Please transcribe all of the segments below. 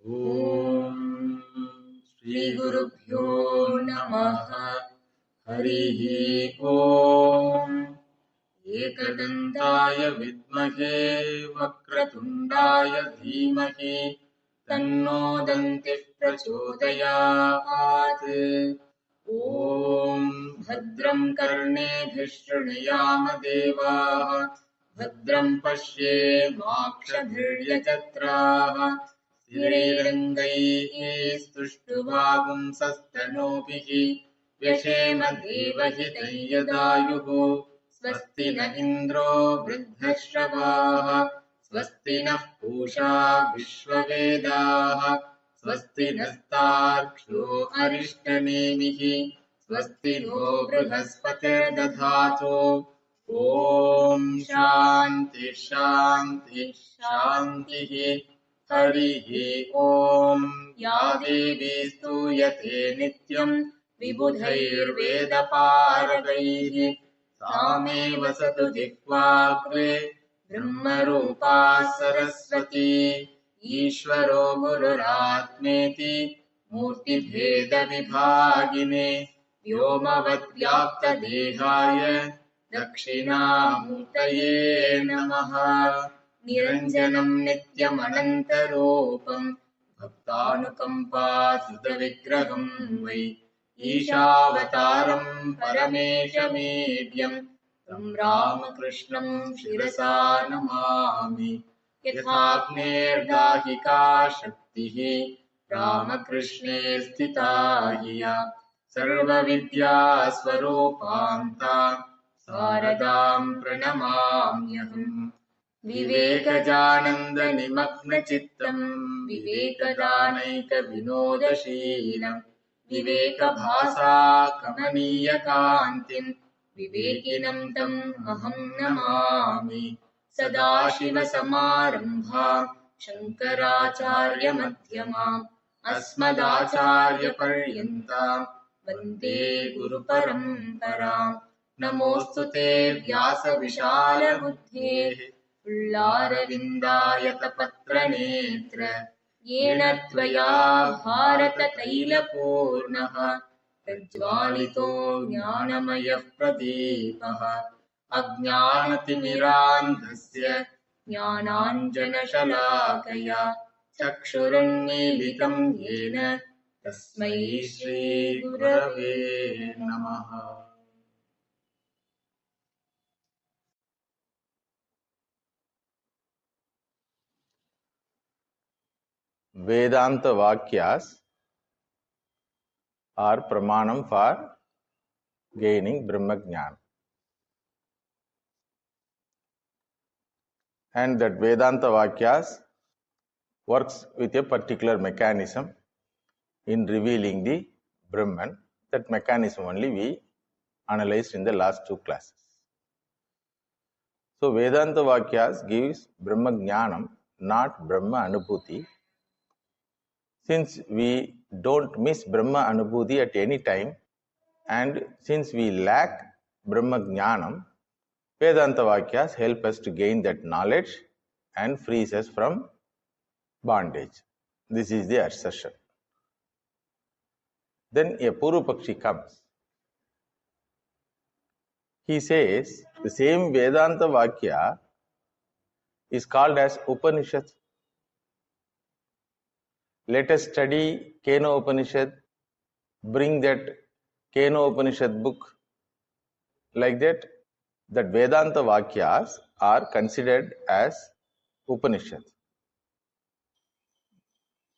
ॐ श्रीगुरुभ्यो नमः। हरिः ॐ। एकदन्ताय विद्महे वक्रतुण्डाय धीमहि तन्नो दन्तिः प्रचोदयात्। ॐ भद्रं कर्णेभिः शृणुयाम देवाः, भद्रं पश्येमाक्षभिर्यजत्राः, स्थिरैरङ्गैः स्तुष्टुवागुंसस्तनूभिः व्यशेम देवहितं यदायुः। स्वस्ति न इन्द्रो वृद्धश्रवाः, स्वस्ति नः पूषा विश्ववेदाः, स्वस्ति नस्तार्क्ष्यो अरिष्टनेमिः, स्वस्ति नो बृहस्पतिर्दधातु। ॐ शान्ति शान्ति शान्तिः। हरिः ॐ। या देवी स्तूयते नित्यं विबुधैर्वेदपारगैः, सा मे वसतु जिह्वाग्रे ब्रह्मरूपा सरस्वती। ईश्वरो गुरुरात्मेति मूर्तिभेदविभागिने व्योमवद्व्याप्तदेहाय दक्षिणामूर्तये नमः। निरञ्जनं नित्यमनन्तरूपं भक्तानुकम्पासुतविग्रहं वै ईशावतारं परमेशमीड्यं तं रामकृष्णं शिरसा नमामि। यथाग्नेर्दाहिका शक्तिः रामकृष्णे स्थिता हि या, सर्वविद्यास्वरूपां तां शारदां प्रणमाम्यहम्। विवेकजानन्दनिमग्नचित्तं विवेकदानैकविनोदशीलं विवेकभासाकमनीयकान्तिं विवेकिनं तं अहं नमामि। सदाशिवसमारम्भां शङ्कराचार्यमध्यमाम् अस्मदाचार्यपर्यन्तां वन्दे गुरुपरम्पराम्। नमोऽस्तु ते व्यासविशालबुद्धेः उल्लारविन्दायतपत्रनेत्र, येन त्वया भारततैलपूर्णः प्रज्वालितो ज्ञानमयः प्रदीपः। अज्ञानतिमिरान्धस्य ज्ञानाञ्जनशलाकया चक्षुरुन्मीलितं येन तस्मै श्रीगुरवे नमः। Vedanta Vakyas are pramanam for gaining Brahma Jnana. And that Vedanta Vakyas works with a particular mechanism in revealing the Brahman. That mechanism only we analyzed in the last two classes. So Vedanta Vakyas gives Brahma Jnanam, not Brahma Anubhuti. Since we don't miss Brahma Anubhuti at any time, and since we lack Brahma Jnanam, Vedanta Vakyas help us to gain that knowledge and frees us from bondage. This is the assertion. Then a Purupakshi comes. He says the same Vedanta Vakya is called as Upanishad. Let us study Keno Upanishad, bring that Keno Upanishad book, like that. That Vedanta Vakyas are considered as Upanishad.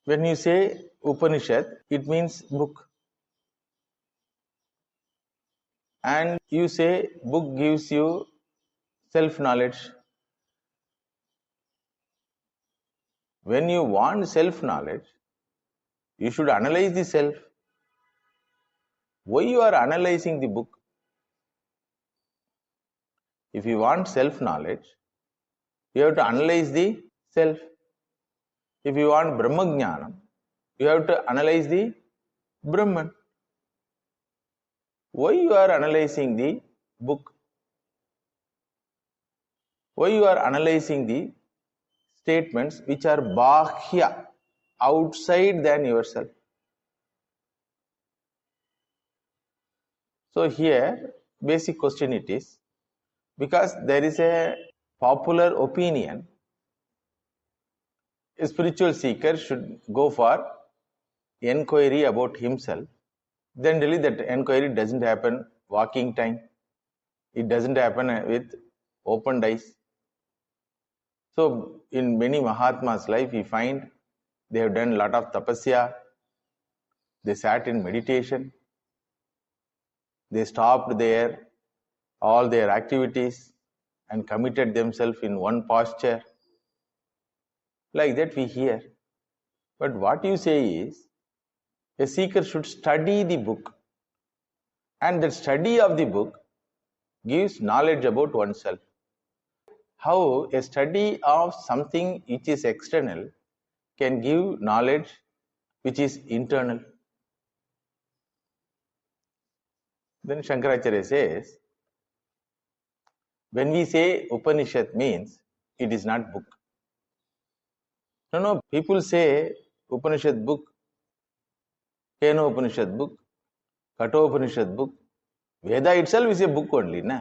When you say Upanishad, it means book. And you say book gives you self-knowledge. When you want self-knowledge, you should analyze the self. Why you are analyzing the book? If you want self-knowledge, you have to analyze the self. If you want Brahma Jnanam, you have to analyze the Brahman. Why you are analyzing the book? Why you are analyzing the statements which are bahya, outside than yourself. So here, basic question it is, because there is a popular opinion, a spiritual seeker should go for enquiry about himself. Then really that enquiry doesn't happen walking time. It doesn't happen with opened eyes. So in many Mahatmas' life, we find they have done a lot of tapasya. They sat in meditation. They stopped all their activities and committed themselves in one posture. Like that we hear. But what you say is, a seeker should study the book. And that study of the book gives knowledge about oneself. How a study of something which is external can give knowledge which is internal. Then Shankaracharya says, when we say Upanishad means, it is not book. No, people say Upanishad book, Keno Upanishad book, Kato Upanishad book. Veda itself is a book only, na?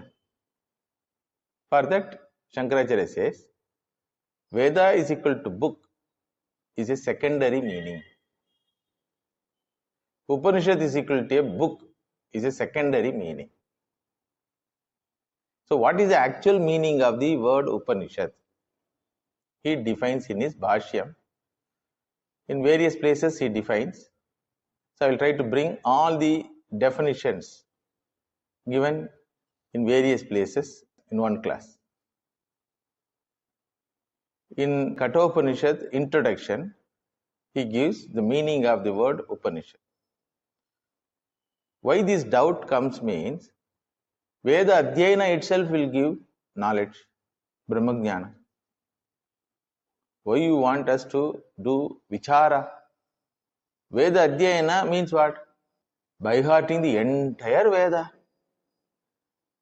For that, Shankaracharya says, Veda is equal to book is a secondary meaning. Upanishad is equal to a book is a secondary meaning. So what is the actual meaning of the word Upanishad? He defines in his Bhashyam. In various places he defines. So I will try to bring all the definitions given in various places in one class. In Kathopanishad introduction, he gives the meaning of the word Upanishad. Why this doubt comes means, Veda Adhyayana itself will give knowledge, Brahmajnana. Why you want us to do Vichara? Veda Adhyayana means what? By hearting the entire Veda.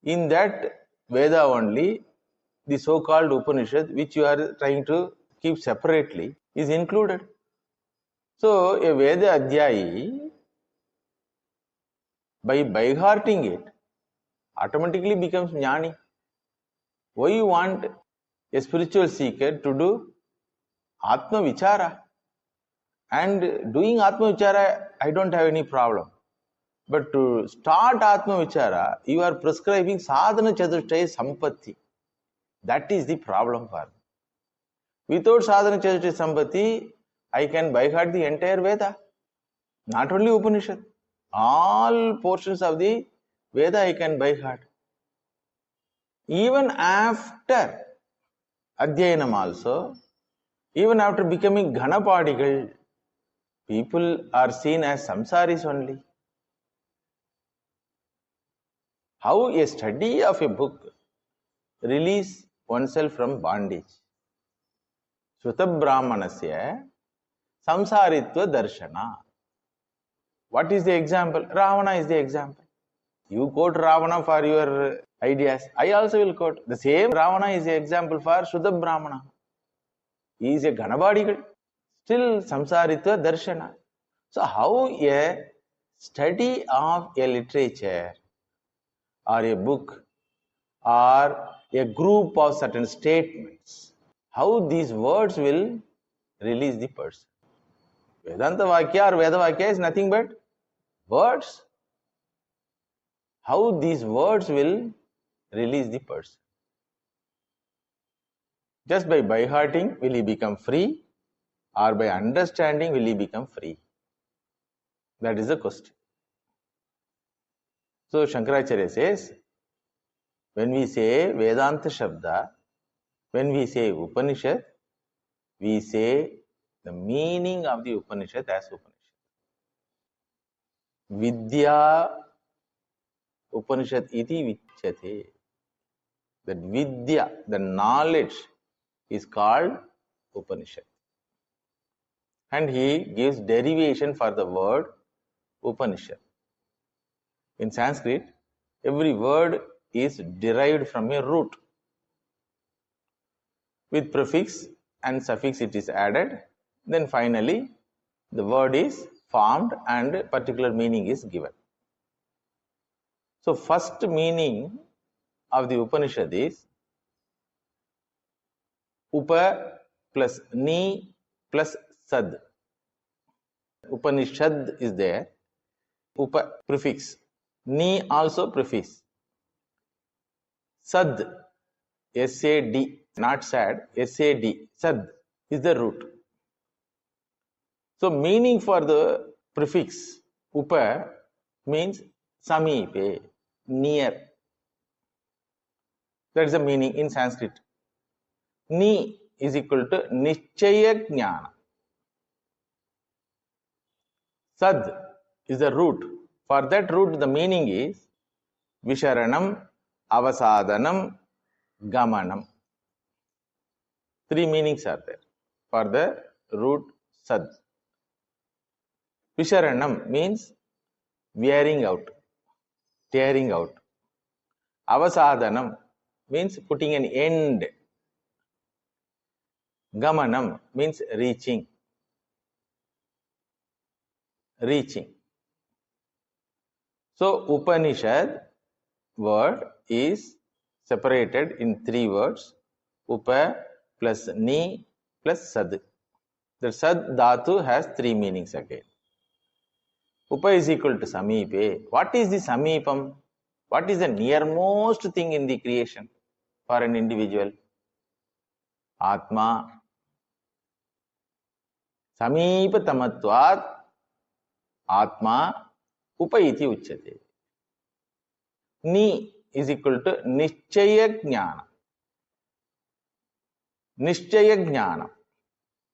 In that Veda only, the so-called Upanishad, which you are trying to keep separately, is included. So, a Veda Adhyayi, by hearting it, automatically becomes Jnani. Why you want a spiritual seeker to do Atma Vichara? And doing Atma Vichara, I don't have any problem. But to start Atma Vichara, you are prescribing Sadhana Chatushtaya Sampatti. That is the problem for me. Without Sadhana Chatushtaya Sampatti, I can by heart the entire Veda. Not only Upanishad. All portions of the Veda I can by heart. Even after Adhyayanam also, even after becoming Ghanapadigal, people are seen as samsaris only. How a study of a book release oneself from bondage. Sruta Brahmanasya samsaritva darshana. What is the example? Ravana is the example. You quote Ravana for your ideas. I also will quote. The same Ravana is the example for Shuddha Brahmana. He is a Ganabadigal. Still samsaritva darshana. So how a study of a literature or a book or a group of certain statements, how these words will release the person. Vedanta Vakya or Veda Vakya is nothing but words. How these words will release the person. Just by hearting will he become free, or by understanding will he become free? That is the question. So Shankaracharya says, when we say Vedanta Shabda, when we say Upanishad, we say the meaning of the Upanishad as Upanishad. Vidya Upanishad iti vichyate. That Vidya, the knowledge, is called Upanishad. And he gives derivation for the word Upanishad. In Sanskrit, every word is derived from a root. With prefix and suffix it is added. Then finally, the word is formed and a particular meaning is given. So first meaning of the Upanishad is Upa plus Ni plus Sad. Upanishad is there. Upa prefix. Ni also prefix. Sad, S-A-D, not sad, S-A-D, Sad is the root. So meaning for the prefix Upa means Samipe, near. That is the meaning in Sanskrit. Ni is equal to Nischaya Jnana. Sad is the root. For that root, the meaning is Visharanam, Avasadanam, Gamanam. Three meanings are there for the root Sad. Visharanam means wearing out, tearing out. Avasadanam means putting an end. Gamanam means reaching. Reaching. So Upanishad word is separated in three words. Upa plus Ni plus Sad. The Sad Dhatu has three meanings again. Upa is equal to Samipe. What is the Samipam? What is the nearmost thing in the creation for an individual? Atma. Samipa tamatvat Atma Upa iti uchyate. Ni is equal to Nischaya Jnana. Nischaya Jnana.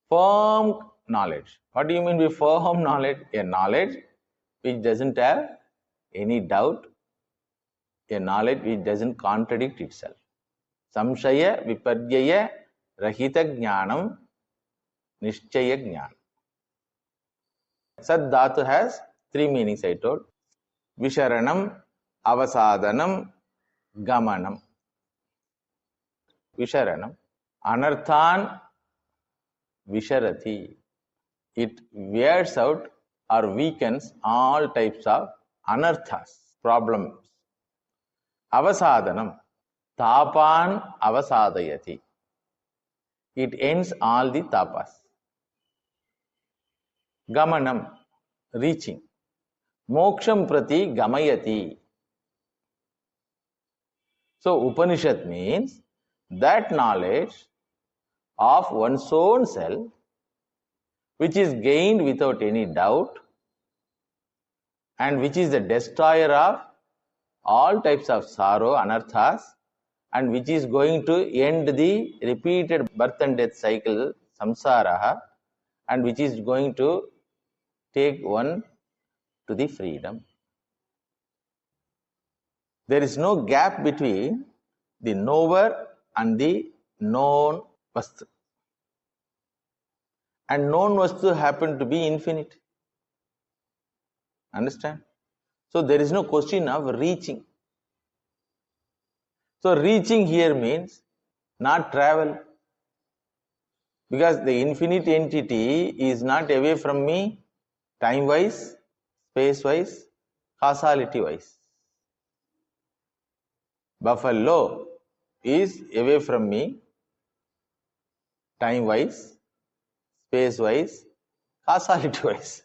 Firm knowledge. What do you mean by firm knowledge? A knowledge which doesn't have any doubt, a knowledge which doesn't contradict itself. Samshaya viparyaya rahita jnanam nischaya jnana. Sad Dhatu has three meanings I told. Visharanam, Avasadanam, Gamanam. Visharanam. Anarthan Visharati. It wears out or weakens all types of anarthas, problems. Avasadanam. Tapan avasadayati. It ends all the tapas. Gamanam. Reaching. Moksham prati gamayati. So Upanishad means that knowledge of one's own self which is gained without any doubt and which is the destroyer of all types of sorrow, anarthas, and which is going to end the repeated birth and death cycle, samsara, and which is going to take one to the freedom. There is no gap between the knower and the known vastu. And known vastu happen to be infinite. Understand? So there is no question of reaching. So reaching here means not travel. Because the infinite entity is not away from me time-wise, space-wise, causality-wise. Buffalo is away from me time-wise, space-wise, causality-wise.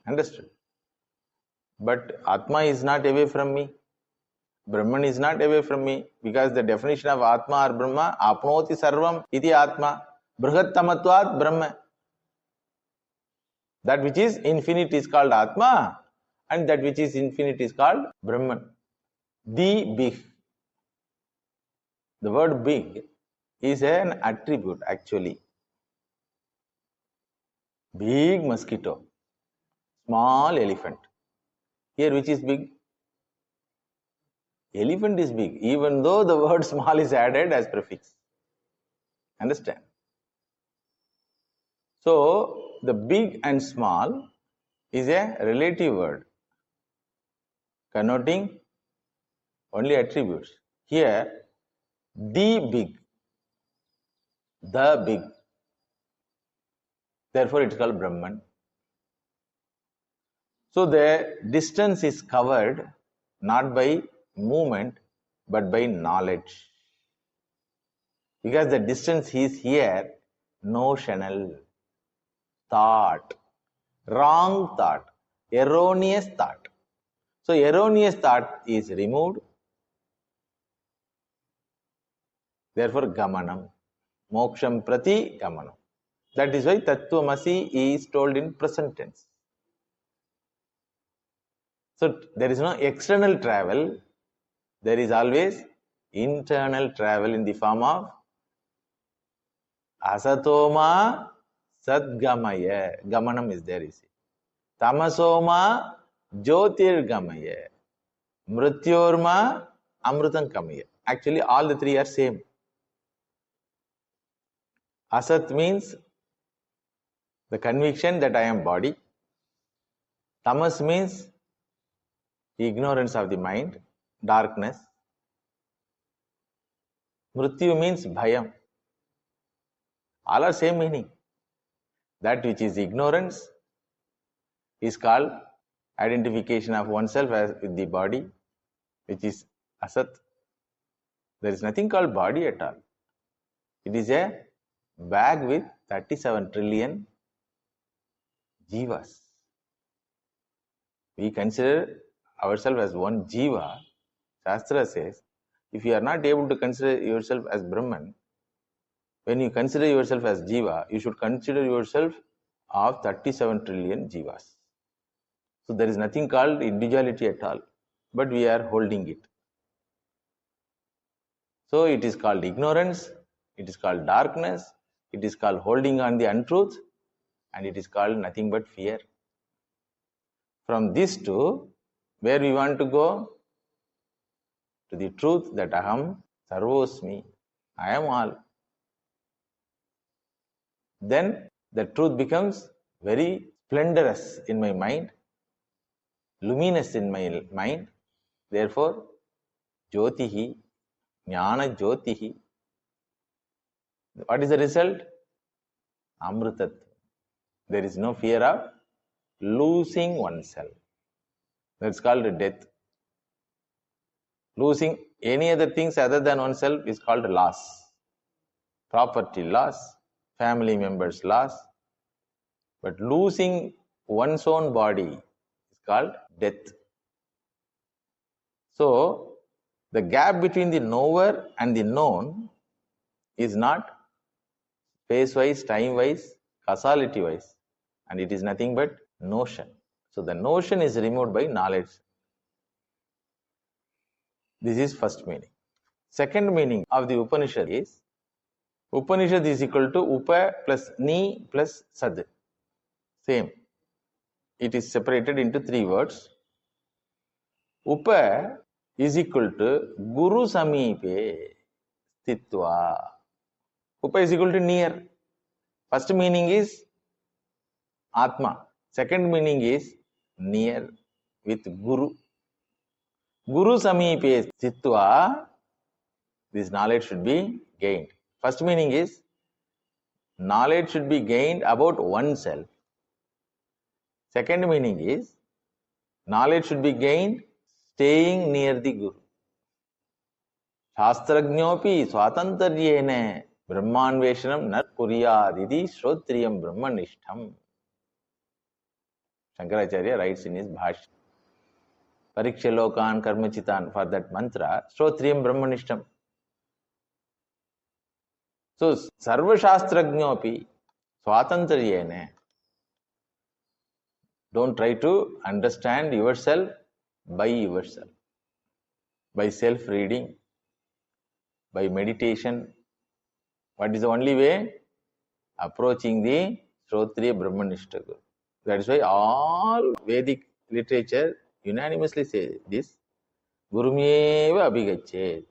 Understood? But Atma is not away from me. Brahman is not away from me, because the definition of Atma or Brahma, apnoti sarvam iti Atma, brihattamatvat Brahma. That which is infinite is called Atma, and that which is infinite is called Brahman. The big. The word big is an attribute actually. Big mosquito, small elephant. Here which is big? Elephant is big, even though the word small is added as prefix. Understand? So, the big and small is a relative word connoting only attributes. Here, the big, Therefore, it's called Brahman. So the distance is covered not by movement but by knowledge. Because the distance is here notional, thought, wrong thought, erroneous thought. So erroneous thought is removed. Therefore, gamanam, moksham prati gamanam. That is why Tattvamasi is told in present tense. So there is no external travel. There is always internal travel in the form of asatoma sadgamaya. Gamanam is there, you see. Tamasoma jyotirgamaya. Mrityorma amrutam kamaya. Actually, all the three are same. Asat means the conviction that I am body. Tamas means ignorance of the mind, darkness. Mrityu means bhayam. All are same meaning. That which is ignorance is called identification of oneself as with the body, which is asat. There is nothing called body at all. It is a bag with 37 trillion jivas. We consider ourselves as one jiva. Shastra says, if you are not able to consider yourself as Brahman, when you consider yourself as jiva, you should consider yourself of 37 trillion jivas. So there is nothing called individuality at all, but we are holding it. So it is called ignorance, it is called darkness, it is called holding on the untruth, and it is called nothing but fear. From this to where we want to go? To the truth that Aham Sarvosmi, I am all. Then the truth becomes very splendorous in my mind, luminous in my mind. Therefore, Jyotihi, Jnana Jyotihi. What is the result? Amrutat. There is no fear of losing oneself. That's called death. Losing any other things other than oneself is called loss. Property loss, family members loss. But losing one's own body is called death. So, the gap between the knower and the known is not space-wise, time-wise, causality-wise, and it is nothing but notion. So, the notion is removed by knowledge. This is first meaning. Second meaning of the Upanishad is equal to Upa plus Ni plus Sad. Same. It is separated into three words. Upa is equal to Guru Samipe Stitva. Upa is equal to near. First meaning is Atma. Second meaning is near with Guru. Guru Samipe Stitva. This knowledge should be gained. First meaning is knowledge should be gained about oneself. Second meaning is knowledge should be gained staying near the Guru. Shastrajñopi swatantaryene brahmanveshanam nar kuryadidi shrotriyam brahmanishtham. Shankaracharya writes in his Bhashya. Pariksha lokan karmachitan, for that mantra, shrotriyam brahmanishtham. So, sarva shastrajñopi swatantaryene. Don't try to understand yourself by yourself, by self-reading, by meditation. What is the only way? Approaching the Shrotriya Brahmanishta Guru. That is why all Vedic literature unanimously says this. Gurumyeva abhigachet.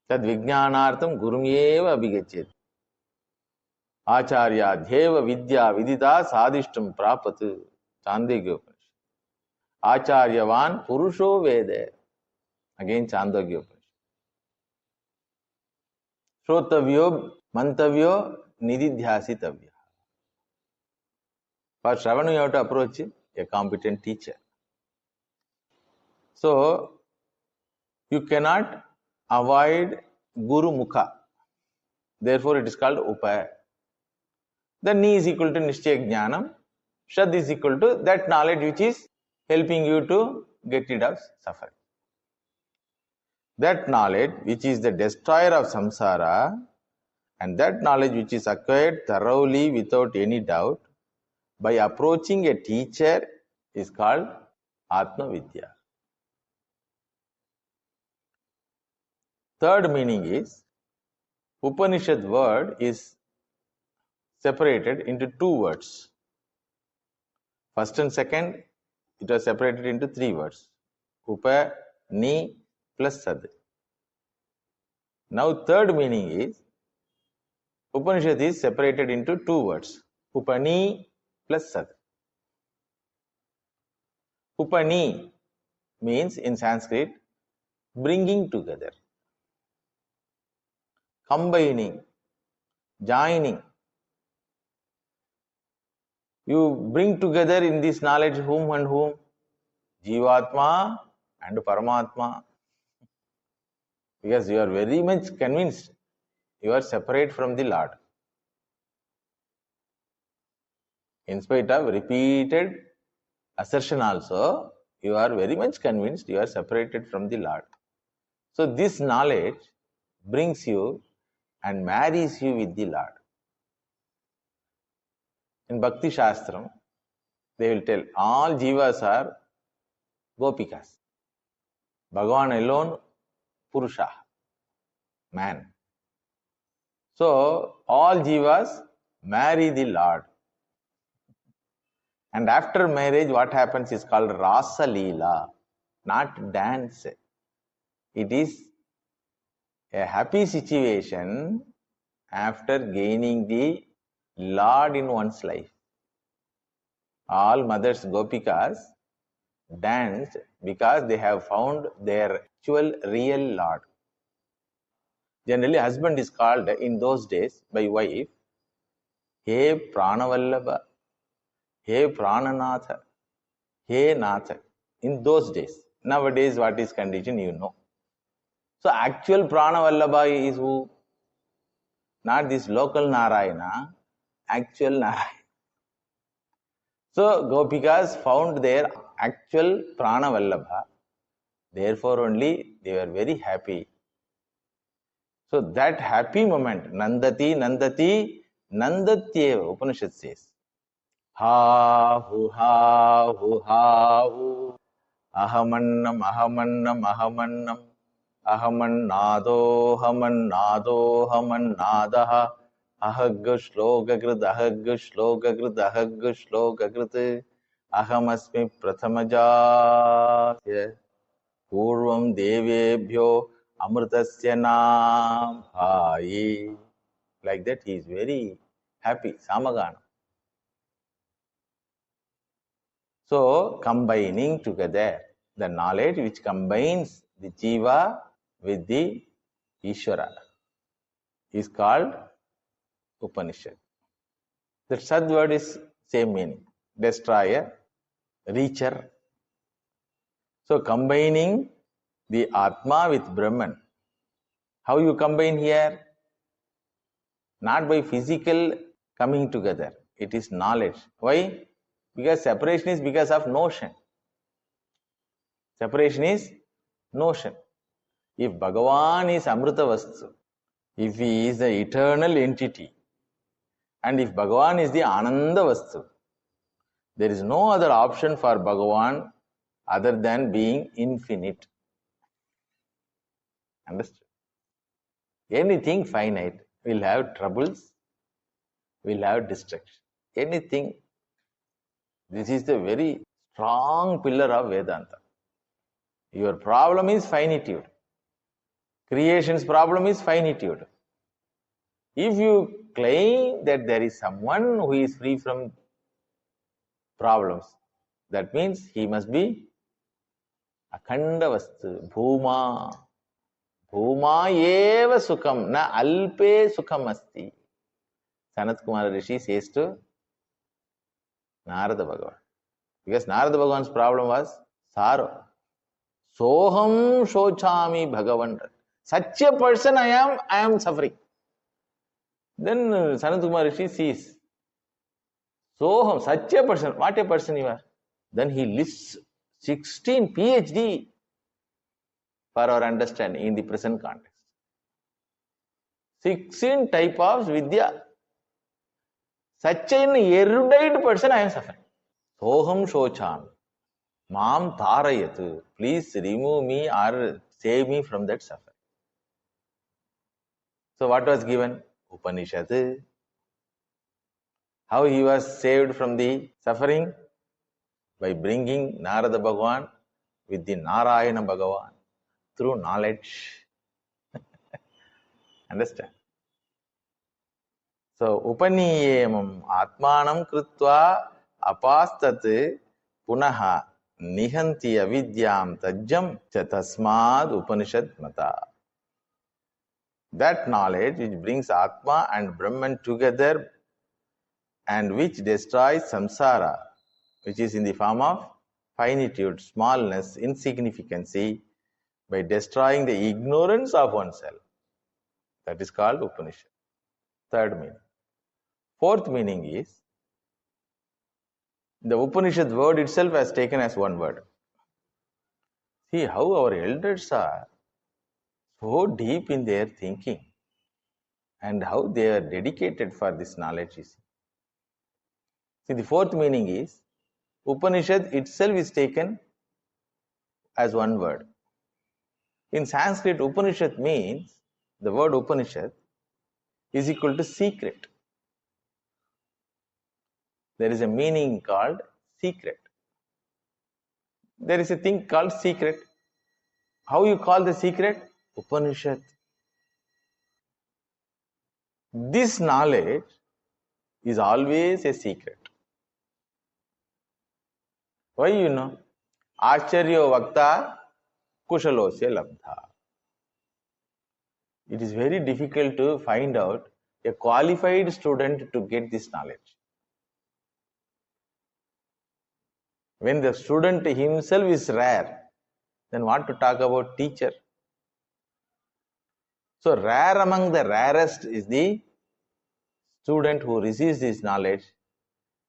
Tad vijnanartham gurumyeva abhigachet. Acharya dhyeva vidya vidita sadishtam prapatu. Chandogya Upanishad. Acharyavan purusho veda. Again Chandogya Upanishad. Shrotavyo mantavyo nididhyasitavya. For Shravana, you have to approach a competent teacher. So, you cannot avoid Guru Mukha. Therefore, it is called Upaya. The Ni is equal to Nishchaya Jnanam. Shad is equal to that knowledge which is helping you to get rid of suffering. That knowledge which is the destroyer of samsara, and that knowledge which is acquired thoroughly without any doubt by approaching a teacher is called Atma Vidya. Third meaning is Upanishad word is separated into two words. First and second, it was separated into three words. Upa, Ni plus Sad. Now third meaning is Upanishad is separated into two words. Upani plus Sad. Upani means in Sanskrit bringing together, combining, joining. You bring together in this knowledge whom and whom? Jivatma and Paramatma. Because you are very much convinced you are separate from the Lord. In spite of repeated assertion also, you are very much convinced you are separated from the Lord. So this knowledge brings you and marries you with the Lord. In Bhakti Shastram, they will tell all jivas are gopikas. Bhagavan alone, Purusha, man. So all jivas marry the Lord. And after marriage, what happens is called Rasa Leela, not dance. It is a happy situation after gaining the Lord in one's life. All mothers Gopikas danced because they have found their actual real Lord. Generally, husband is called in those days by wife, He Pranavallabha, He Prananatha, He Natha. In those days. Nowadays, what is condition, you know. So, actual Pranavallabha is who? Not this local Narayana, actual Narayana. So, Gopikas found their actual Pranavallabha. Therefore, only they were very happy. So, that happy moment, Nandati, Nandati, Nandatyeva, Upanishad says. Ha hu, ahamannam, ahamannam, ahamannam, ahamannado, hamannado, hamannadaha, ahagga shlokakrit, ahagga shlokakrit, ahagga shlokakrit, ahamasmi prathamajasya, purvam devebhyo amritasya nambhayi. Like that, he is very happy, samagana. So, combining together the knowledge which combines the Jiva with the Ishvara is called Upanishad. The Sad word is same meaning, destroyer, reacher. So, combining the Atma with Brahman. How you combine here? Not by physical coming together. It is knowledge. Why? Because separation is because of notion. Separation is notion. If Bhagavan is Amrita Vastu, if he is the eternal entity, and if Bhagavan is the Ananda Vastu, there is no other option for Bhagavan other than being infinite. Understood? Anything finite will have troubles, will have destruction. Anything. This is the very strong pillar of Vedanta. Your problem is finitude. Creation's problem is finitude. If you claim that there is someone who is free from problems, that means he must be akhanda vastu, bhuma. Bhuma eva sukham, na alpe sukham asti. Sanat Kumara Rishi says to Narada Bhagavan. Because Narada Bhagavan's problem was sorrow. Soham shochami Bhagavan. Such a person I am suffering. Then Sanat Kumara Rishi sees, Soham, such a person, what a person you are. Then he lists 16 PhD for our understanding in the present context. 16 type of Vidya. Such an erudite person I am suffering. Soham shochami. Mam tarayat. Please remove me or save me from that suffering. So what was given? Upanishad. How he was saved from the suffering? By bringing Narada Bhagavan with the Narayana Bhagavan through knowledge. Understand? So, Upaniyemam Atmanam Krutva Apastat Punaha Nihanti Avidyam Tajjam Chatasmad Upanishad Mata. That knowledge which brings Atma and Brahman together and which destroys samsara, which is in the form of finitude, smallness, insignificancy, by destroying the ignorance of oneself. That is called Upanishad. Third meaning. Fourth meaning is, the Upanishad word itself has taken as one word. See how our elders are so deep in their thinking and how they are dedicated for this knowledge. See, the fourth meaning is, Upanishad itself is taken as one word. In Sanskrit, Upanishad means, the word Upanishad is equal to secret. There is a meaning called secret. There is a thing called secret. How you call the secret? Upanishad. This knowledge is always a secret. Why you know? Acharyo Vakta Kushalosya Labdha. It is very difficult to find out a qualified student to get this knowledge. When the student himself is rare, then what to talk about teacher? So rare among the rarest is the student who receives this knowledge.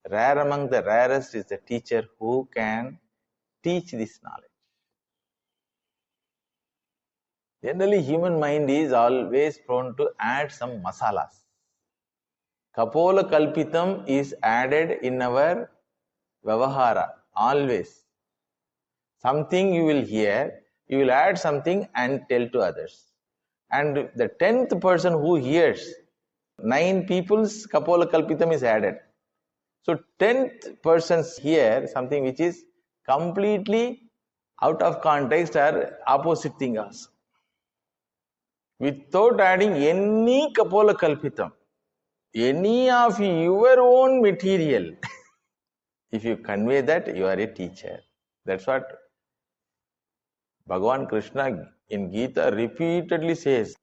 Rare among the rarest is the teacher who can teach this knowledge. Generally, human mind is always prone to add some masalas. Kapola kalpitam is added in our Vyavahara, always. Something you will hear, you will add something and tell to others. And the 10th person who hears, 9 people's Kapola kalpitam is added. So 10th persons hear something which is completely out of context or opposite thing also. Without adding any Kapola kalpitam, any of your own material, if you convey that, you are a teacher. That's what Bhagavan Krishna in Gita repeatedly says.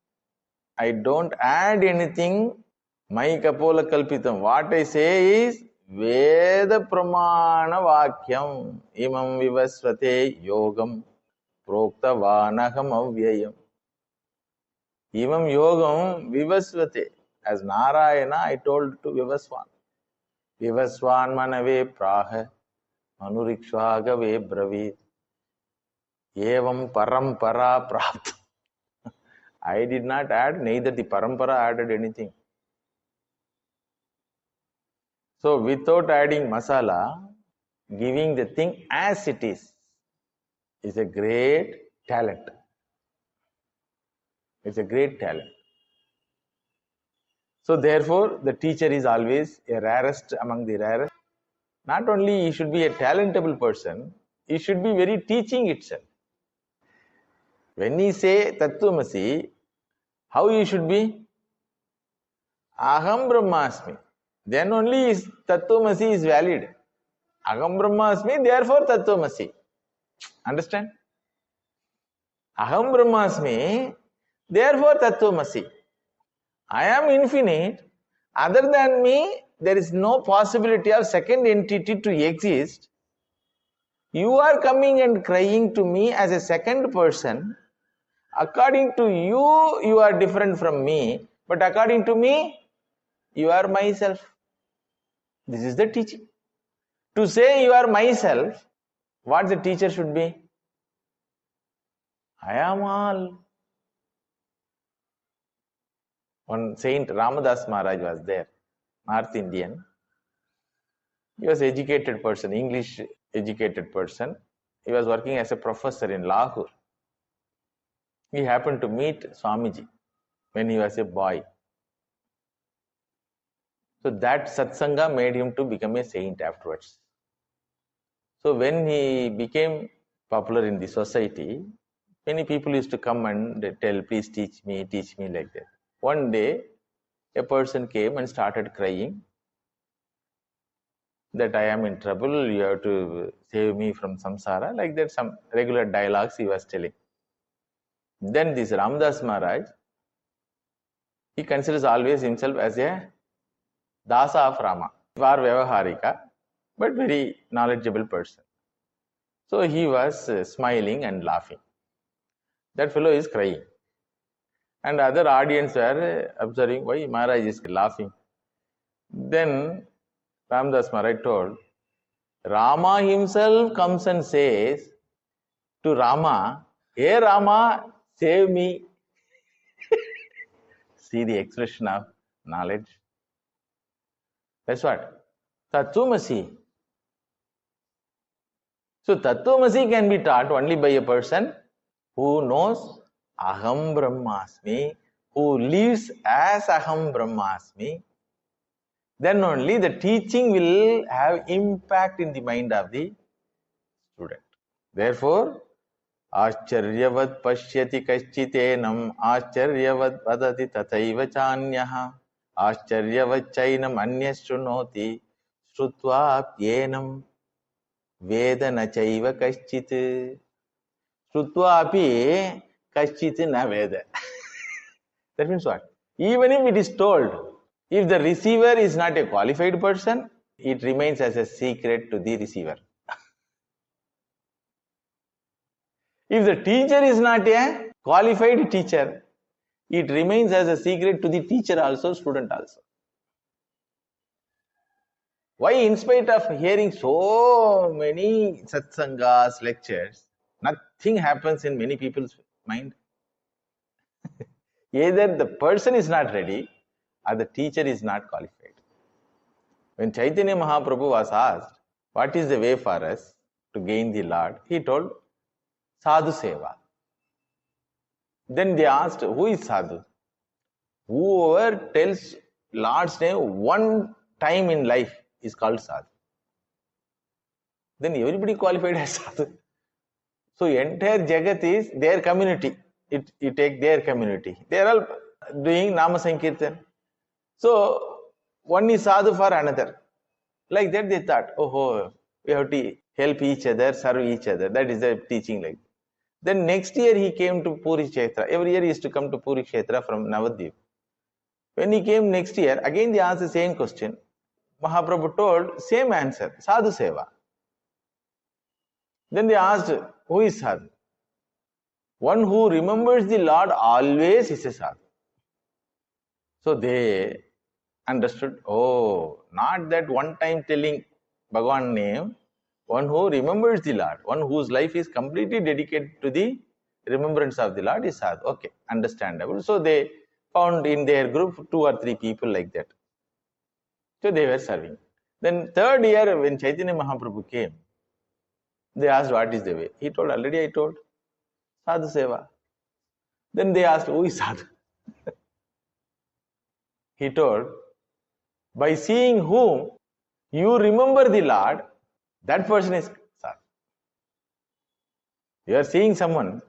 I don't add anything, my Kapola kalpitam. What I say is, Veda Pramana Vakyam Imam Vivasvate Yogam Prokta Vanaham Avyayam. Imam Yogam Vivasvate. As Narayana, I told to Vivaswan. Vivaswan Manave Praha Manurikshvagave Bravid Evam Parampara Prapta. I did not add, neither the Parampara added anything. So without adding masala, giving the thing as it is a great talent. It's a great talent. So therefore, the teacher is always a rarest among the rarest. Not only he should be a talentable person, he should be very teaching itself. When he say Tattvamasi, how he should be? Aham Brahmasmi. Then only his Tattvamasi is valid. Aham Brahmasmi, therefore Tattvamasi. Understand? Aham Brahmasmi, therefore Tattvamasi. I am infinite, Other than me, there is no possibility of second entity to exist. You are coming and crying to me as a second person. According to you, you are different from me. But according to me, you are myself. This is the teaching. To say you are myself, what the teacher should be? I am all. One Saint Ramadas Maharaj was there, North Indian. He was an educated person, English educated person. He was working as a professor in Lahore. He happened to meet Swamiji when he was a boy. So that satsanga made him to become a saint afterwards. So when he became popular in the society, many people used to come and tell, please teach me like that. One day, a person came and started crying that I am in trouble, you have to save me from samsara, like that some regular dialogues he was telling. Then this Ramadas Maharaj, he considers always himself as a dasa of Rama, var vyavaharika, but very knowledgeable person. So he was smiling and laughing. That fellow is crying. And other audience were observing why Maharaj is laughing. Then Ramadas Maharaj told, Rama himself comes and says to Rama, hey Rama, save me. See the expression of knowledge. That's what? Tattvamasi. So Tattvamasi can be taught only by a person who knows Aham Brahmasmi, who lives as Aham Brahmasmi. Then only the teaching will have impact in the mind of the student. Therefore, Ascharyavat pashyati kaschitenam Ascharyavat vadati tathaiva chanyaha Ascharyavat chainam anyashunoti Shrutva apyenam Vedana chaiva kaschit Shrutva api kaschit na veda. That means what? Even if it is told, if the receiver is not a qualified person, it remains as a secret to the receiver. If the teacher is not a qualified teacher, it remains as a secret to the teacher also, student also. Why, in spite of hearing so many satsangas, lectures, nothing happens in many people's mind? Either the person is not ready or the teacher is not qualified. When Chaitanya Mahaprabhu was asked, what is the way for us to gain the Lord? He told, Sadhu Seva. Then they asked, who is Sadhu? Whoever tells Lord's name one time in life is called Sadhu. Then everybody qualified as Sadhu. So entire Jagat is their community. You take their community. They are all doing Nama Sankirtan. So one is Sadhu for another. Like that they thought, oh, we have to help each other, serve each other. That is the teaching like. Then next year he came to Puri Kshetra. Every year he used to come to Puri Kshetra from Navadvip. When he came next year, again they asked the same question. Mahaprabhu told, same answer, Sadhu Seva. Then they asked, who is Sadhu? One who remembers the Lord always is a Sadhu. So they understood, oh, not that one time telling Bhagavan name, one who remembers the Lord, one whose life is completely dedicated to the remembrance of the Lord is Sadhu. Okay, understandable. So they found in their group 2 or 3 people like that. So they were serving. Then third year when Chaitanya Mahaprabhu came, they asked what is the way. He told, already I told, Sadhu Seva. Then they asked, who is Sadhu? He told, by seeing whom you remember the Lord, that person is Sadhu. You are seeing someone,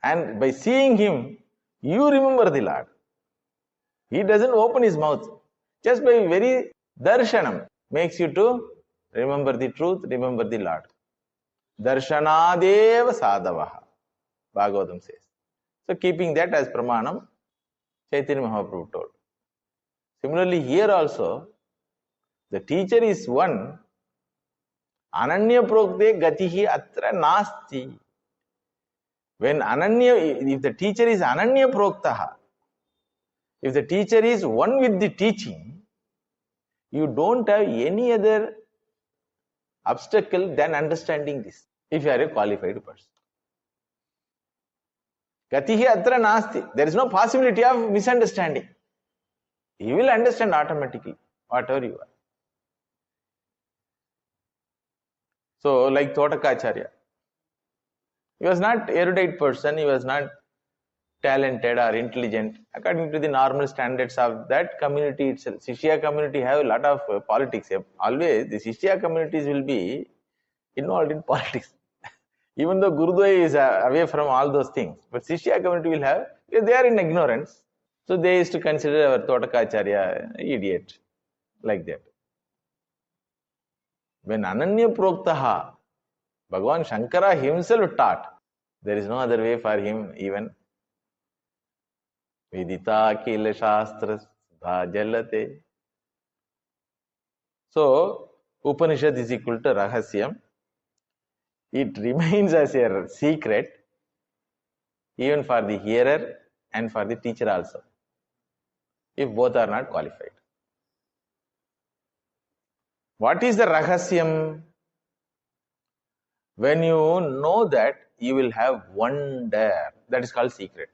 and by seeing him, you remember the Lord. He doesn't open his mouth. Just by very darshanam makes you to remember the truth, remember the Lord. Darshanadeva sadhavaha, Bhagavatam says. So keeping that as pramanam, Chaitanya Mahaprabhu told. Similarly, here also, the teacher is one. Ananya prokte gatihi atra nasti. When Ananya, if the teacher is Ananya proktaha, if the teacher is one with the teaching, you don't have any other obstacle than understanding this, if you are a qualified person. Gatihi atra nasti. There is no possibility of misunderstanding. You will understand automatically, whatever you are. So, like Totakacharya, he was not erudite person, he was not talented or intelligent according to the normal standards of that community itself. Shishya community have a lot of politics. Always the Shishya communities will be involved in politics. Even though Gurudeva is away from all those things, but Shishya community will have, they are in ignorance. So they used to consider our Totakacharya idiot, like that. When Ananya Proktaha, Bhagavan Shankara himself taught, there is no other way for him even. Vidita Kila Shastra Jalate. So, Upanishad is equal to Rahasyam. It remains as a secret even for the hearer and for the teacher also, if both are not qualified. What is the Rahasyam? When you know that, you will have wonder. That is called secret.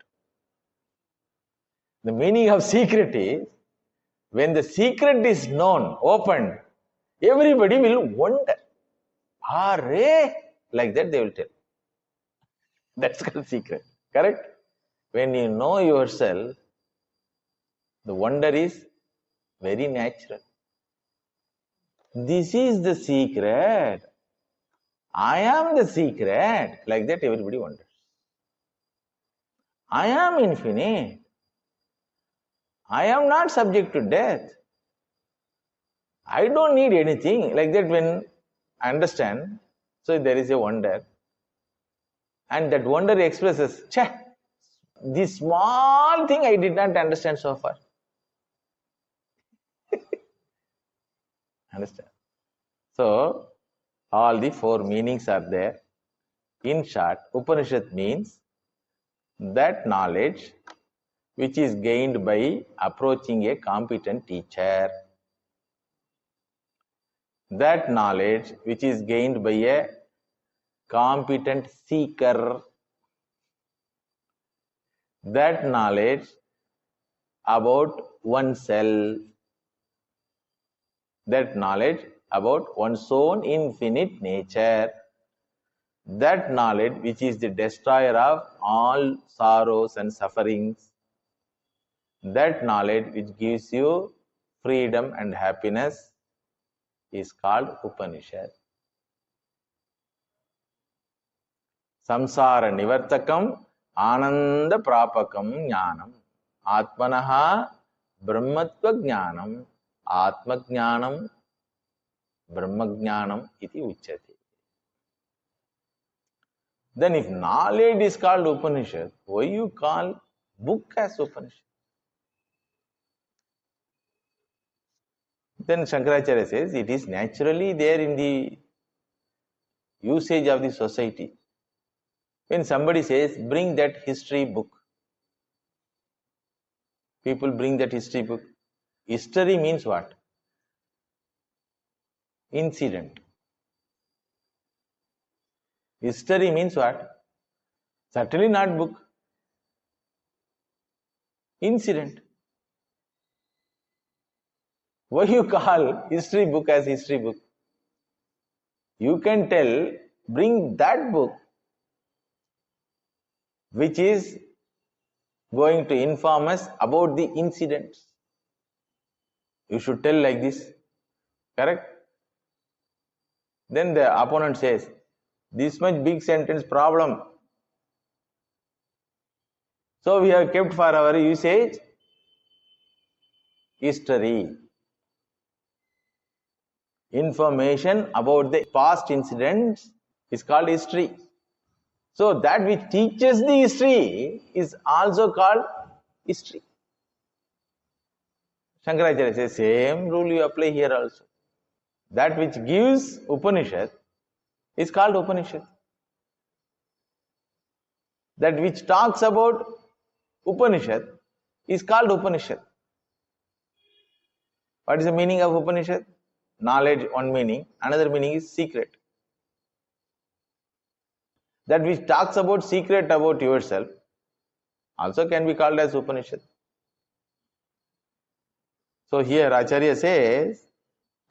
The meaning of secret is, when the secret is known, opened, everybody will wonder. Arre! Like that they will tell. That's called secret. Correct? When you know yourself, the wonder is very natural. This is the secret. I am the secret. Like that everybody wonders. I am infinite. I am not subject to death. I don't need anything. Like that when I understand, so there is a wonder. And that wonder expresses, this small thing I did not understand so far. Understand? So, all the four meanings are there. In short, Upanishad means that knowledge which is gained by approaching a competent teacher. That knowledge which is gained by a competent seeker. That knowledge about oneself. That knowledge about one's own infinite nature. That knowledge which is the destroyer of all sorrows and sufferings. That knowledge which gives you freedom and happiness is called Upanishad. Samsara nivartakam ananda prapakam jnanam atmanaha brahmatva jnanam atma jnanam brahma jnanam iti uchyate. Then if knowledge is called Upanishad, why you call book as Upanishad? Then Shankaracharya says it is naturally there in the usage of the society. When somebody says, bring that history book, people bring that history book. History means what? Incident. History means what? Certainly not book. Incident. Why you call history book as history book? You can tell, bring that book which is going to inform us about the incidents. You should tell like this. Correct? Then the opponent says, this much big sentence problem. So we have kept for our usage history. Information about the past incidents is called history. So that which teaches the history is also called history. Shankaracharya says, same rule you apply here also. That which gives Upanishad is called Upanishad. That which talks about Upanishad is called Upanishad. What is the meaning of Upanishad? Knowledge, one meaning. Another meaning is secret. That which talks about secret about yourself also can be called as Upanishad. So here Acharya says,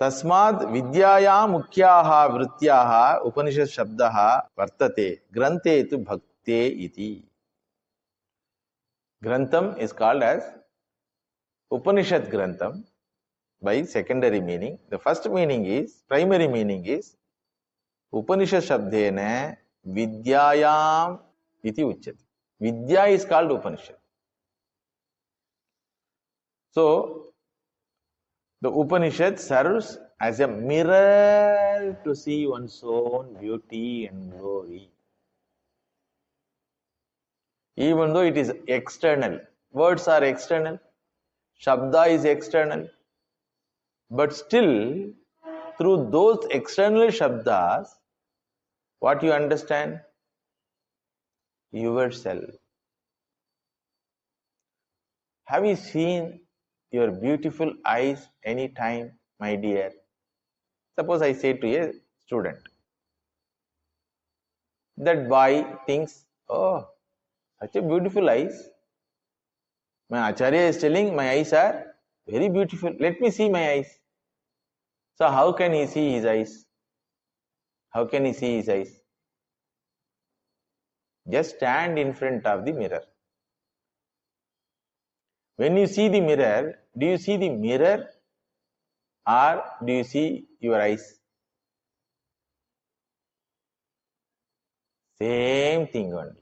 Tasmad vidyaya mukhyaha vrityaha Upanishad shabdaha vartate grante tu bhakte iti. Grantham is called as Upanishad Grantham by secondary meaning. The first meaning is, primary meaning is, Upanishad Shabdena Vidyayam iti uchyati. Vidya is called Upanishad. So, the Upanishad serves as a mirror to see one's own beauty and glory. Even though it is external, words are external, Shabda is external, but still, through those external Shabdas, what you understand? Yourself. Have you seen your beautiful eyes any time, my dear? Suppose I say to a student, that boy thinks, oh, such a beautiful eyes. My Acharya is telling my eyes are very beautiful. Let me see my eyes. So how can he see his eyes? How can he see his eyes? Just stand in front of the mirror. When you see the mirror, do you see the mirror or do you see your eyes? Same thing only.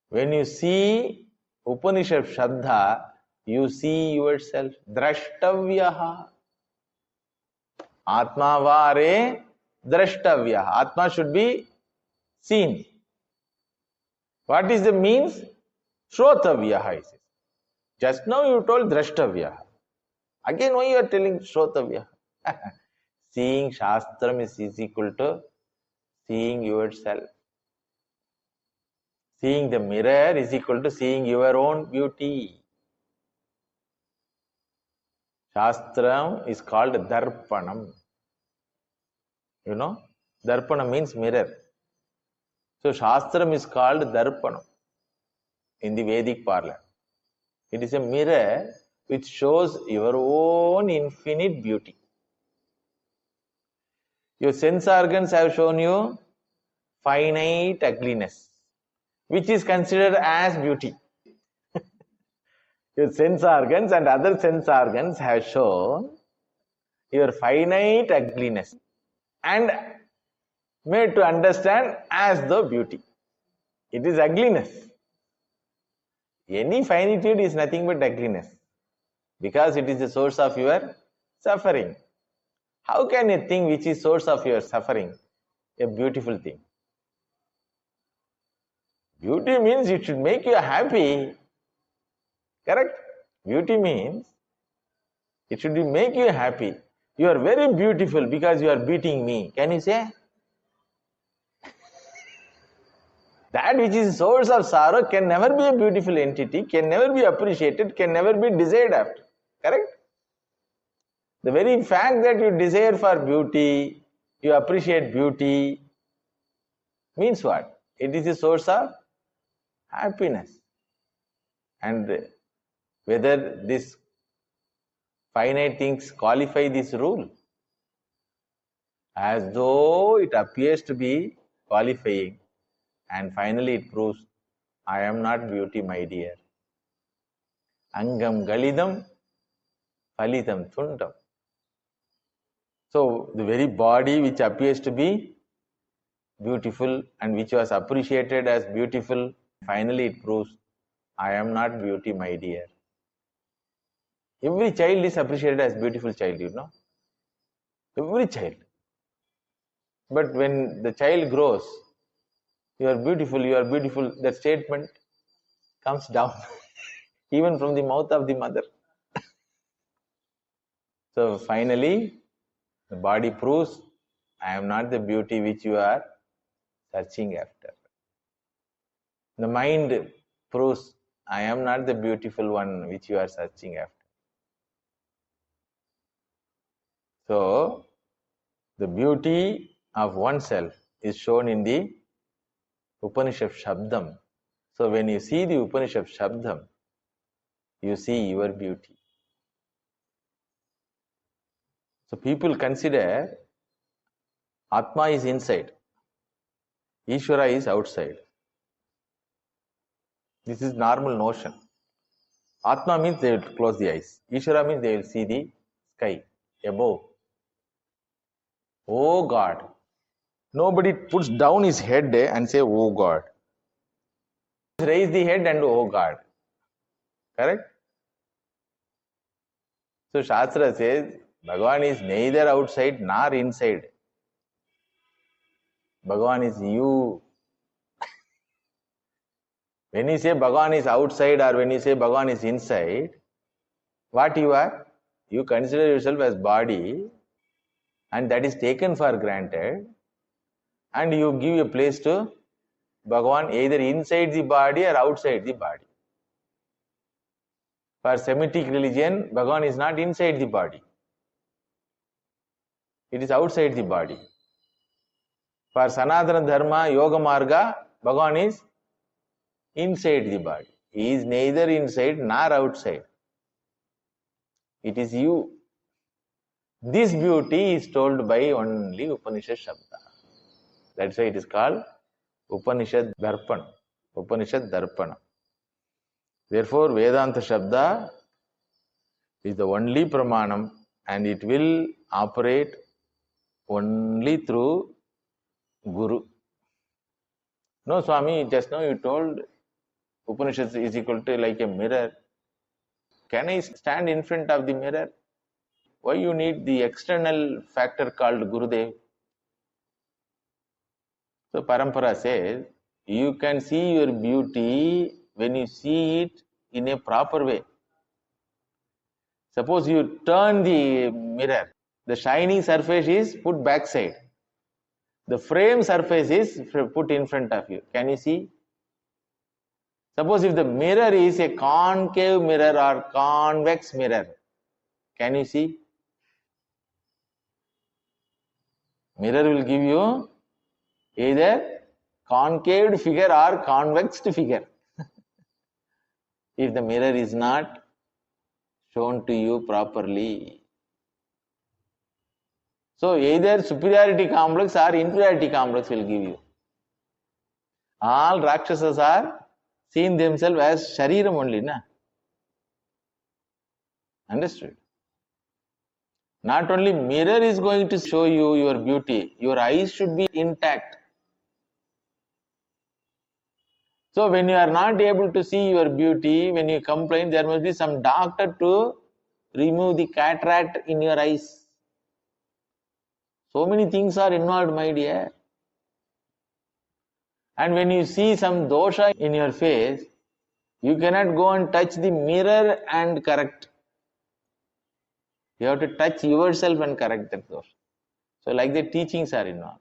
When you see Upanishad Shraddha, you see yourself. Drashtavyaha. Atma vare drashtavyaha. Atma should be seen. What is the means? Shrotavyaha, he says. Just now you told drashtavyaha. Again, why you are telling shrotavyaha? Seeing Shastram is equal to seeing yourself. Seeing the mirror is equal to seeing your own beauty. Shastram is called Darpanam. You know, Darpanam means mirror. So Shastram is called Darpanam in the Vedic parlance. It is a mirror which shows your own infinite beauty. Your sense organs have shown you finite ugliness, which is considered as beauty. Your sense organs and other sense organs have shown your finite ugliness and made to understand as the beauty. It is ugliness. Any finitude is nothing but ugliness because it is the source of your suffering. How can a thing which is source of your suffering a beautiful thing? Beauty means it should make you happy. Correct? Beauty means it should make you happy. You are very beautiful because you are beating me. Can you say? That which is source of sorrow can never be a beautiful entity, can never be appreciated, can never be desired after. Correct? The very fact that you desire for beauty, you appreciate beauty, means what? It is a source of happiness. And whether these finite things qualify this rule, as though it appears to be qualifying, and finally it proves, I am not beauty, my dear. Angam galidam, phalidam thundam. So the very body which appears to be beautiful and which was appreciated as beautiful, finally it proves, I am not beauty, my dear. Every child is appreciated as beautiful child, you know. Every child. But when the child grows, you are beautiful, that statement comes down, even from the mouth of the mother. So finally, the body proves, I am not the beauty which you are searching after. The mind proves, I am not the beautiful one which you are searching after. So, the beauty of oneself is shown in the Upanishad Shabdam. So, when you see the Upanishad Shabdam, you see your beauty. So, people consider Atma is inside, Ishvara is outside. This is normal notion. Atma means they will close the eyes. Ishvara means they will see the sky above. Oh God. Nobody puts down his head and say, oh God. Raise the head and oh God. Correct? So Shastra says, Bhagavan is neither outside nor inside. Bhagavan is you. When you say Bhagavan is outside or when you say Bhagavan is inside, what you are? You consider yourself as body and that is taken for granted and you give a place to Bhagavan either inside the body or outside the body. For Semitic religion, Bhagavan is not inside the body. It is outside the body. For Sanatana Dharma, Yoga Marga, Bhagavan is inside the body. He is neither inside nor outside. It is you. This beauty is told by only Upanishad Shabda. That's why it is called Upanishad Darpana. Upanishad Darpana. Therefore, Vedanta Shabda is the only Pramanam and it will operate only through Guru. No, Swami, just now you told Upanishad is equal to like a mirror. Can I stand in front of the mirror? Why you need the external factor called Gurudev? So Parampara says, you can see your beauty when you see it in a proper way. Suppose you turn the mirror, the shiny surface is put backside. The frame surface is put in front of you. Can you see? Suppose if the mirror is a concave mirror or convex mirror, can you see? Mirror will give you either concave figure or convex figure. If the mirror is not shown to you properly. So either superiority complex or inferiority complex will give you. All Rakshasas are seeing themselves as Shariram only, na? Understood? Not only mirror is going to show you your beauty, your eyes should be intact. So when you are not able to see your beauty, when you complain, there must be some doctor to remove the cataract in your eyes. So many things are involved, my dear. And when you see some dosha in your face, you cannot go and touch the mirror and correct. You have to touch yourself and correct that dosha. So like the teachings are involved.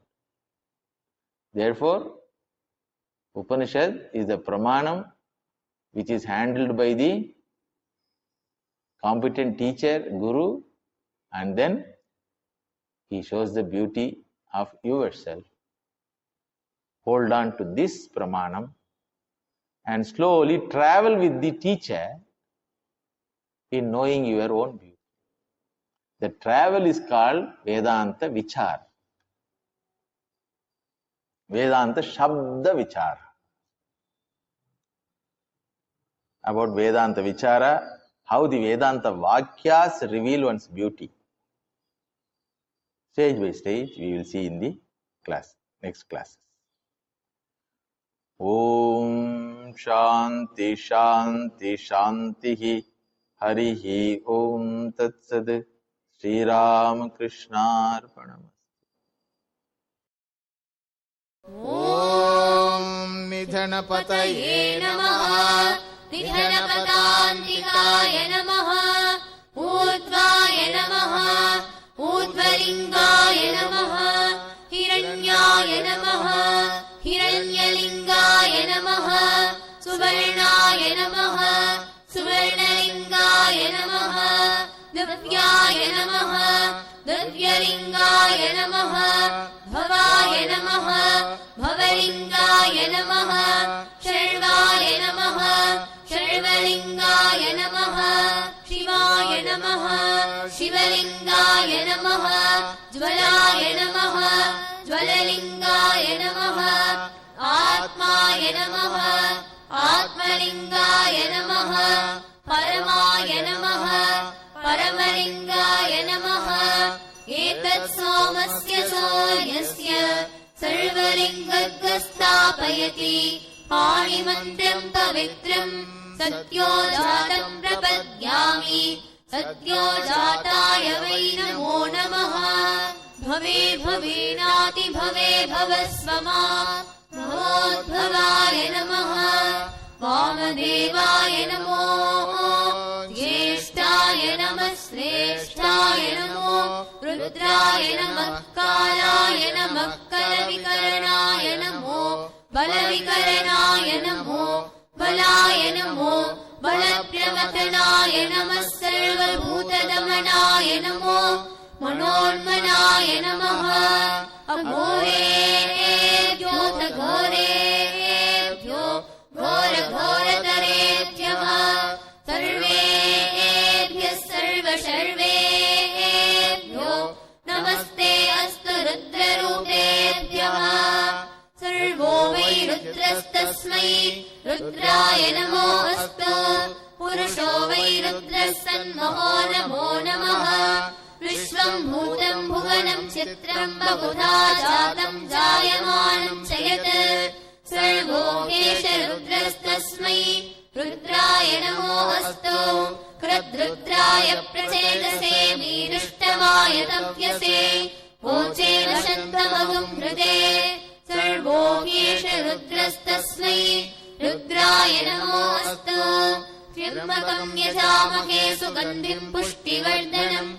Therefore, Upanishad is the pramanam which is handled by the competent teacher, guru, and then he shows the beauty of yourself. Hold on to this pramanam and slowly travel with the teacher in knowing your own beauty. The travel is called Vedanta Vichar. Vedanta Shabda Vichar. About Vedanta Vichara, how the Vedanta Vakyas reveal one's beauty. Stage by stage, we will see in the class, next classes. Om Shanti Shanti Shanti Harihi Om Tat Sad Sri Ram Krishna Arpanam. Om Nidhanapataye Namaha Nidhanapataye Namaha Udvaya Namaha द्रव्यलिङ्गाय नमः द्रव्यलिङ्गाय नमः भवाय नमः भवलिङ्गाय नमः शर्वाय नमः शर्वलिङ्गाय नमः शिवाय नमः शिवलिङ्गाय नमः ज्वलाय नमः ज्वललिङ्गाय नमः आत्माय नमः आत्मलिङ्गाय नमः परमाय नमः परमलिङ्गाय नमः एतत् सोमस्य सूर्यस्य सर्वलिङ्गस्थापयति पाणिमन्त्रम् पवित्रम् सत्योजातम् प्रपद्यामि सत्योजाताय वै नमो नमः भवे भवेनाति भवे भवस्वमा भवोद्भवाय नमः वामदेवाय नमो ज्येष्ठाय नमः श्रेष्ठाय नमो रुद्राय नमः कालाय नमः कलविकरणाय नमो बलविकरणाय नमो बलाय नमो बलप्रमथनाय नमः सर्वभूतदमनाय नमो मनोन्मनाय नमः अघोरेभ्योऽथ घोरेभ्यो घोरघोरतरेभ्यः सर्वेभ्यः सर्वशर्वेभ्यो नमस्ते अस्तु रुद्ररूपेभ्यः सर्वो वै रुद्रस्तस्मै रुद्राय नमो अस्तु पुरुषो वै रुद्रः सन्महो नमो नमः विश्वम् भूतम् भुवनम् चित्रम् बहुधा जातम् जायमानम् च यत् सर्वो ह्येष रुद्रस्तस्मै रुद्राय नमो अस्तु कृद्रुद्राय प्रचेतसे मीरिष्टमाय तव्यसे वोचे वसन्तमगुम् हृदे सर्वो ह्येष रुद्रस्तस्मै रुद्राय नमो अस्तु त्र्यम्बकम् यजामहे सुगन्धिम् पुष्टिवर्धनम्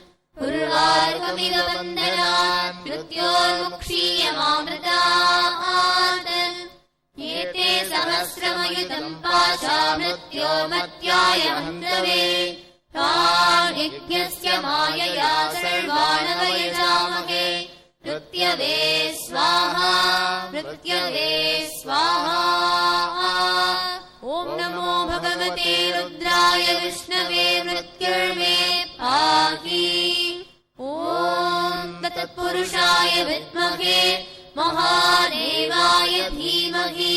उर्वारुकमिव वन्दनात् मृत्योर्मुक्षीयमामृतात् एते सहस्रमयुतम् पाशा मृत्योर्मर्त्याय हन्तवे तान्यज्ञस्य मायया सर्वाणवयजामहे मृत्यवे स्वाहा मृत्यवे स्वाहा ॐ नमो भगवते रुद्राय विष्णवे मृत्युर्मे पाहि ॐ तत्पुरुषाय विद्महे महादेवाय धीमहि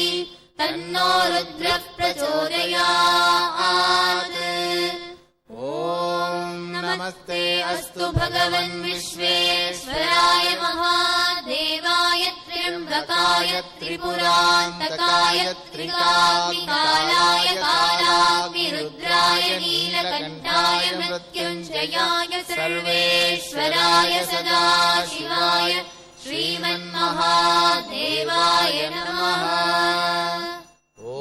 तन्नो रुद्रः प्रचोदयात् ॐ नमस्ते अस्तु भगवन् विश्वेश्वराय महादेवाय त्र्यम्बकाय त्रिपुरान्तकाय त्रिकाग्निकालाय कालाग्निरुद्राय नीलकण्ठाय मृत्युञ्जयाय सर्वेश्वराय सदाशिवाय श्रीमन्महादेवाय नमः। ॐ